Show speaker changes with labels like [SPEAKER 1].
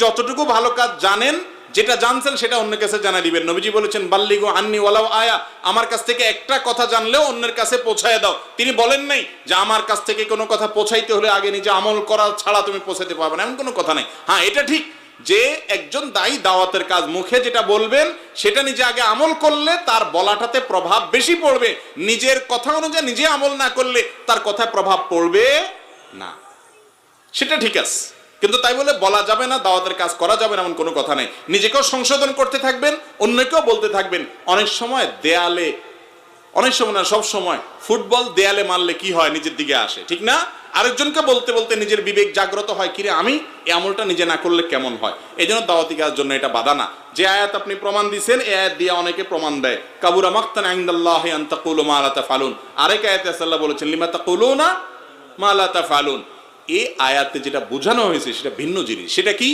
[SPEAKER 1] যতটুকু ভালো কাজ জানেন, যেটা জানছেন সেটা অন্যের কাছে জানা দিবেন। নবীজি বলেছেন বাল্লিগু আন্নি ওয়ালাউ আয়া, আমার কাছ থেকে একটা কথা জানলেও অন্যের কাছে পৌঁছায় দাও। তিনি বলেন নাই যে আমার কাছ থেকে কোনো কথা পৌঁছাইতে হলে আগে নিজে আমল করা ছাড়া তুমি পৌঁছাতে পারবে না, এমন কোনো কথা নাই। হ্যাঁ, এটা ঠিক যে একজন দায়ী দাওয়াতের কাজ মুখে যেটা বলবেন সেটা নিজে আগে আমল করলে তার বলাটাতে প্রভাব বেশি পড়বে। নিজের কথা অনুযায়ী নিজে আমল না করলে তার কথায় প্রভাব পড়বে না, সেটা ঠিক আছে। কিন্তু তাই বলে বলা যাবে না, দাওয়াতের কাজ করা যাবে না এমন কোনো কথা নেই। নিজেকেও সংশোধন করতে থাকবেন, অন্যকেও বলতে থাকবেন। অনেক সময় দেয়ালে, অনেক সময় না সব সময়, ফুটবল দেয়ালে মারলে কি হয়, নিজের দিকে আসে, ঠিক না? আরেকজনকে বলতে বলতে নিজের বিবেক জাগ্রত হয়, কিরে আমি এই আমলটা নিজে না করলে কেমন হয়। এই জন্য দাওয়াতি কাজের জন্য এটা বাধা না। যে আয়াত আপনি প্রমাণ দিচ্ছেন, এই আয়াত দিয়ে অনেকে প্রমাণ দেয়, কাবুরা মাকতান ইনদাল্লাহি আন তাকুলু মা লা তাফআলুন। আরেক আয়াতে আল্লাহ বলেছেন লিমা তাকুলুনা মা লা তাফআলুন। এই আয়াতে যেটা বোঝানো হয়েছে সেটা ভিন্ন জিনিস। সেটা কি?